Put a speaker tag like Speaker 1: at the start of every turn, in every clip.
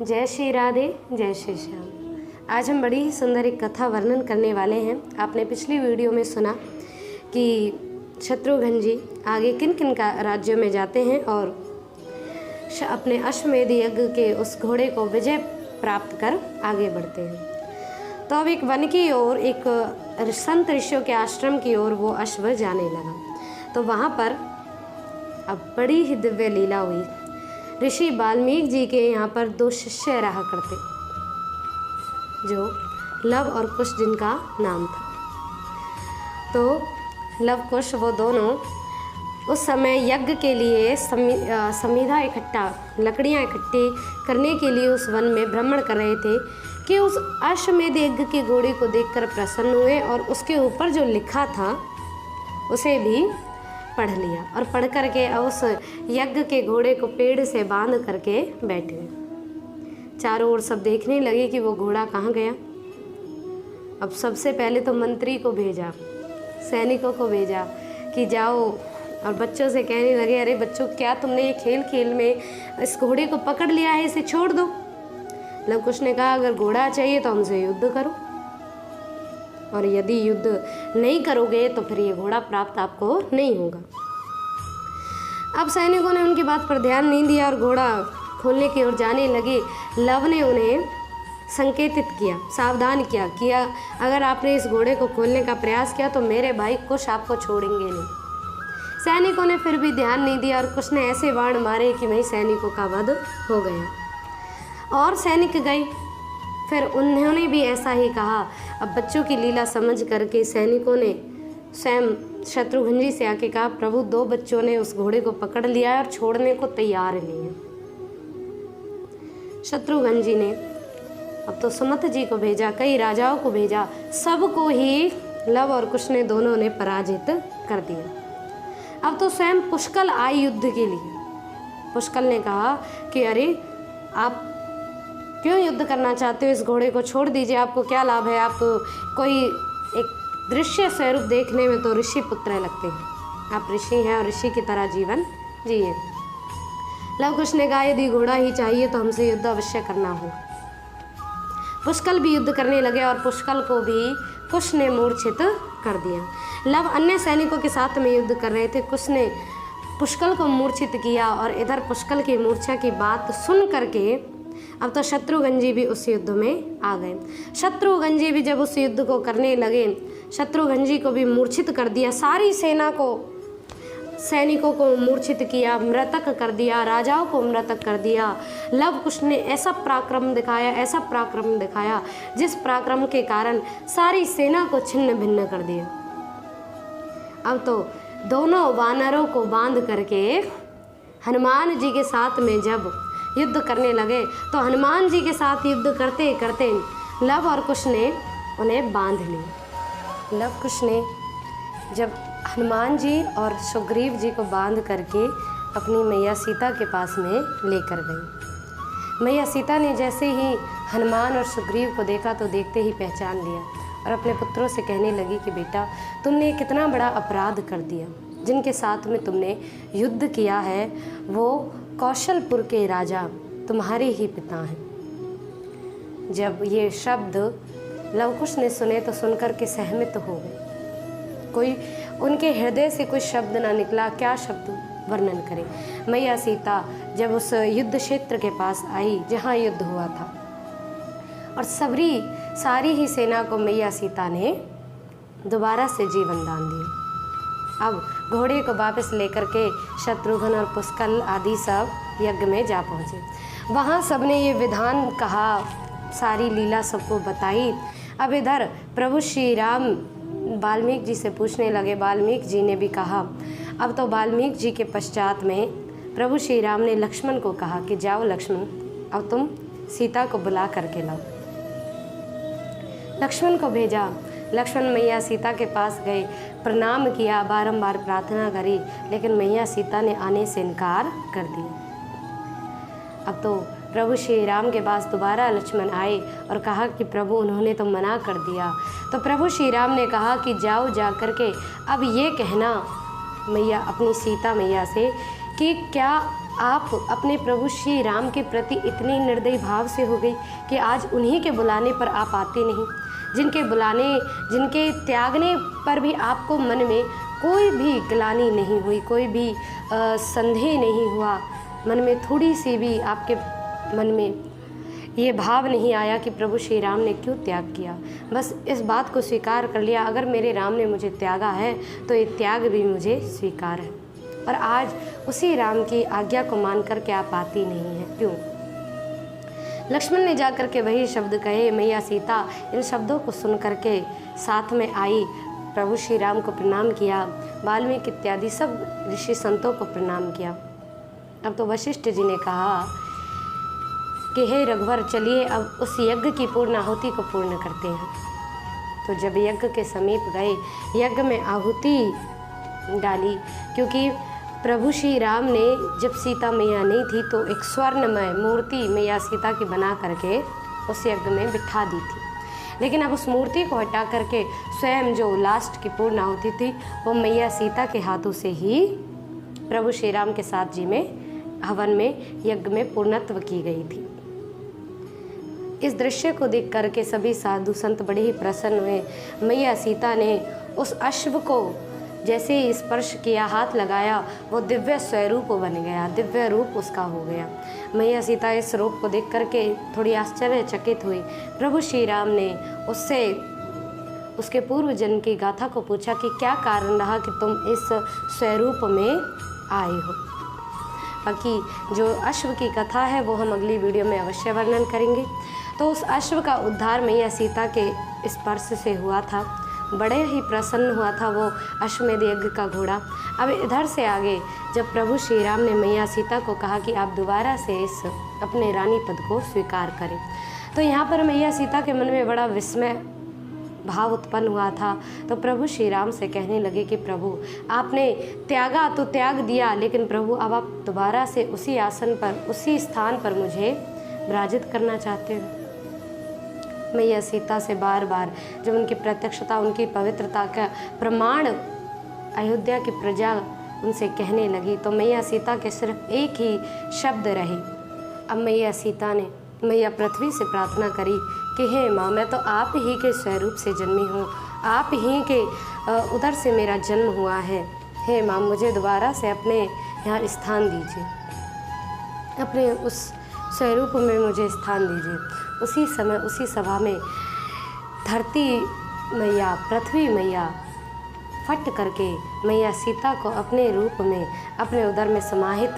Speaker 1: जय श्री राधे, जय श्री श्याम। आज हम बड़ी ही सुंदर एक कथा वर्णन करने वाले हैं। आपने पिछली वीडियो में सुना कि शत्रुघ्न जी आगे किन किन का राज्यों में जाते हैं और अपने अश्वमेध यज्ञ के उस घोड़े को विजय प्राप्त कर आगे बढ़ते हैं। तो अब एक वन की ओर, एक संत ऋषियों के आश्रम की ओर वो अश्व जाने लगा। तो वहाँ पर अब बड़ी ही दिव्य लीला हुई। ऋषि वाल्मीकि जी के यहाँ पर दो शिष्य रहा करते, जो लव और कुश जिनका नाम था। तो लव कुश वो दोनों उस समय यज्ञ के लिए समिधा इकट्ठा, लकड़ियाँ इकट्ठी करने के लिए उस वन में भ्रमण कर रहे थे कि उस अश्वमेध यज्ञ के घोड़े को देखकर प्रसन्न हुए और उसके ऊपर जो लिखा था उसे भी पढ़ लिया और पढ़ करके उस यज्ञ के घोड़े को पेड़ से बांध करके बैठे। चारों ओर सब देखने लगे कि वो घोड़ा कहाँ गया। अब सबसे पहले तो मंत्री को भेजा, सैनिकों को भेजा कि जाओ, और बच्चों से कहने लगे, अरे बच्चों, क्या तुमने ये खेल खेल में इस घोड़े को पकड़ लिया है, इसे छोड़ दो। लव कुश ने कहा, अगर घोड़ा चाहिए तो हमसे युद्ध करो, और यदि युद्ध नहीं करोगे तो फिर ये घोड़ा प्राप्त आपको नहीं होगा। अब सैनिकों ने उनकी बात पर ध्यान नहीं दिया और घोड़ा खोलने की ओर जाने लगे। लव ने उन्हें संकेतित किया, सावधान किया अगर आपने इस घोड़े को खोलने का प्रयास किया तो मेरे भाई कुश आपको छोड़ेंगे नहीं। सैनिकों ने फिर भी ध्यान नहीं दिया और कुश ने ऐसे बाण मारे कि वहीं सैनिकों का वध हो गया और सैनिक गए। फिर उन्होंने भी ऐसा ही कहा। अब बच्चों की लीला समझ करके सैनिकों ने स्वयं शत्रुघ्न जी से आके कहा, प्रभु, दो बच्चों ने उस घोड़े को पकड़ लिया है और छोड़ने को तैयार नहीं है। शत्रुघ्न जी ने अब तो सुमंत जी को भेजा, कई राजाओं को भेजा, सबको ही लव और कुश ने दोनों ने पराजित कर दिया। अब तो स्वयं पुष्कल आए युद्ध के लिए। पुष्कल ने कहा कि अरे, आप क्यों युद्ध करना चाहते हो, इस घोड़े को छोड़ दीजिए, आपको क्या लाभ है, आप कोई एक दृश्य स्वरूप देखने में तो ऋषि पुत्र लगते हैं, आप ऋषि हैं और ऋषि की तरह जीवन जिए। लव कुश ने कहा, यदि घोड़ा ही चाहिए तो हमसे युद्ध अवश्य करना हो। पुष्कल भी युद्ध करने लगे और पुष्कल को भी कुश ने मूर्छित कर दिया। लव अन्य सैनिकों के साथ में युद्ध कर रहे थे, कुश ने पुष्कल को मूर्छित किया और इधर पुष्कल की मूर्छा की बात सुन करके अब तो शत्रुघ्न जी भी उस युद्ध में आ गए। शत्रुघ्न जी भी जब उस युद्ध को करने लगे, शत्रुघ्न जी को भी मूर्छित कर दिया, सारी सेना को, सैनिकों को मूर्छित किया, मृतक कर दिया, राजाओं को मृतक कर दिया। लव कुश ने ऐसा पराक्रम दिखाया जिस पराक्रम के कारण सारी सेना को छिन्न भिन्न कर दिया। अब तो दोनों वानरों को बांध करके हनुमान जी के साथ में जब युद्ध करने लगे तो हनुमान जी के साथ युद्ध करते करते लव और कुश ने उन्हें बांध लिया। लव कुश ने जब हनुमान जी और सुग्रीव जी को बांध करके अपनी मैया सीता के पास में लेकर गई। मैया सीता ने जैसे ही हनुमान और सुग्रीव को देखा तो देखते ही पहचान लिया और अपने पुत्रों से कहने लगी कि बेटा, तुमने कितना बड़ा अपराध कर दिया। जिनके साथ में तुमने युद्ध किया है वो कौशलपुर के राजा तुम्हारे ही पिता हैं। जब ये शब्द लव कुश ने सुने तो सुनकर के सहमित हो गए। कोई उनके हृदय से कोई शब्द ना निकला, क्या शब्द वर्णन करें। मैया सीता जब उस युद्ध क्षेत्र के पास आई जहाँ युद्ध हुआ था और सारी ही सेना को मैया सीता ने दोबारा से जीवन दान दिया। अब घोड़े को वापस लेकर के शत्रुघ्न और पुष्कल आदि सब यज्ञ में जा पहुँचे। वहाँ सबने ये विधान कहा, सारी लीला सबको बताई। अब इधर प्रभु श्री राम वाल्मीकि जी से पूछने लगे। वाल्मीकि जी ने भी कहा। अब तो वाल्मीकि जी के पश्चात में प्रभु श्री राम ने लक्ष्मण को कहा कि जाओ लक्ष्मण, अब तुम सीता को बुला करके लाओ। लक्ष्मण को भेजा। लक्ष्मण मैया सीता के पास गए, प्रणाम किया, बारंबार प्रार्थना करी, लेकिन मैया सीता ने आने से इनकार कर दिया। अब तो प्रभु श्री राम के पास दोबारा लक्ष्मण आए और कहा कि प्रभु, उन्होंने तो मना कर दिया। तो प्रभु श्री राम ने कहा कि जाओ, जा कर के अब ये कहना मैया, अपनी सीता मैया से कि क्या आप अपने प्रभु श्री राम के प्रति इतनी निर्दयी भाव से हो गई कि आज उन्हीं के बुलाने पर आप आते नहीं, जिनके त्यागने पर भी आपको मन में कोई भी ग्लानि नहीं हुई, कोई भी संदेह नहीं हुआ, मन में थोड़ी सी भी आपके मन में ये भाव नहीं आया कि प्रभु श्री राम ने क्यों त्याग किया। बस इस बात को स्वीकार कर लिया, अगर मेरे राम ने मुझे त्यागा है तो ये त्याग भी मुझे स्वीकार है। और आज उसी राम की आज्ञा को मान कर के आप आती नहीं हैं, क्यों? लक्ष्मण ने जाकर के वही शब्द कहे। मैया सीता इन शब्दों को सुन करके साथ में आई, प्रभु श्री राम को प्रणाम किया, वाल्मीकि इत्यादि सब ऋषि संतों को प्रणाम किया। अब तो वशिष्ठ जी ने कहा कि हे रघुवर, चलिए अब उस यज्ञ की पूर्ण आहुति को पूर्ण करते हैं। तो जब यज्ञ के समीप गए, यज्ञ में आहुति डाली, क्योंकि प्रभु श्री राम ने जब सीता मैया नहीं थी तो एक स्वर्णमय मूर्ति मैया सीता की बना करके उस यज्ञ में बिठा दी थी। लेकिन अब उस मूर्ति को हटा करके स्वयं जो लास्ट की पूर्ण आहुति थी वो मैया सीता के हाथों से ही प्रभु श्री राम के साथ जी में हवन में यज्ञ में पूर्णत्व की गई थी। इस दृश्य को देख करके सभी साधु संत बड़े ही प्रसन्न हुए। मैया सीता ने उस अश्व को जैसे ही स्पर्श किया, हाथ लगाया, वो दिव्य स्वरूप बन गया, दिव्य रूप उसका हो गया। मैया सीता इस रूप को देख करके थोड़ी आश्चर्यचकित हुई। प्रभु श्री राम ने उससे उसके पूर्व जन्म की गाथा को पूछा कि क्या कारण रहा कि तुम इस स्वरूप में आए हो। बाकी जो अश्व की कथा है वो हम अगली वीडियो में अवश्य वर्णन करेंगे। तो उस अश्व का उद्धार मैया सीता के स्पर्श से हुआ था। बड़े ही प्रसन्न हुआ था वो अश्वमेध यज्ञ का घोड़ा। अब इधर से आगे जब प्रभु श्री राम ने मैया सीता को कहा कि आप दोबारा से इस अपने रानी पद को स्वीकार करें, तो यहाँ पर मैया सीता के मन में बड़ा विस्मय भाव उत्पन्न हुआ था। तो प्रभु श्री राम से कहने लगे कि प्रभु, आपने त्यागा तो त्याग दिया, लेकिन प्रभु अब आप दोबारा से उसी आसन पर, उसी स्थान पर मुझे विराजित करना चाहते हो। मैया सीता से बार बार जब उनकी प्रत्यक्षता, उनकी पवित्रता का प्रमाण अयोध्या की प्रजा उनसे कहने लगी, तो मैया सीता के सिर्फ एक ही शब्द रहे। अब मैया पृथ्वी से प्रार्थना करी कि हे माँ, मैं तो आप ही के स्वरूप से जन्मी हूँ, आप ही के उधर से मेरा जन्म हुआ है। हे माँ, मुझे दोबारा से अपने यहाँ स्थान दीजिए, अपने उस स्वरूप में मुझे स्थान दीजिए। उसी समय उसी सभा में धरती मैया, पृथ्वी मैया फट करके मैया सीता को अपने रूप में, अपने उदर में समाहित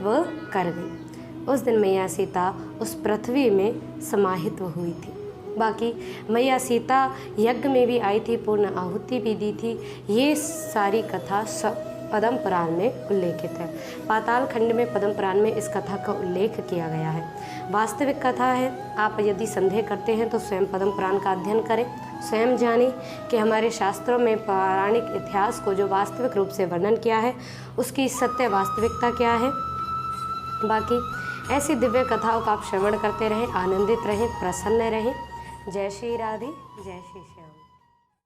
Speaker 1: कर गई। उस दिन मैया सीता उस पृथ्वी में समाहित हुई थी। बाकी मैया सीता यज्ञ में भी आई थी, पूर्ण आहुति भी दी थी। ये सारी कथा पद्म पुराण में उल्लेखित है। पाताल खंड में पद्म पुराण में इस कथा का उल्लेख किया गया है। वास्तविक कथा है। आप यदि संदेह करते हैं तो स्वयं पद्म पुराण का अध्ययन करें, स्वयं जानें कि हमारे शास्त्रों में पौराणिक इतिहास को जो वास्तविक रूप से वर्णन किया है उसकी सत्य वास्तविकता क्या है। बाकी ऐसी दिव्य कथाओं का आप श्रवण करते रहें, आनंदित रहें, प्रसन्न रहें। जय श्री राधे, जय श्री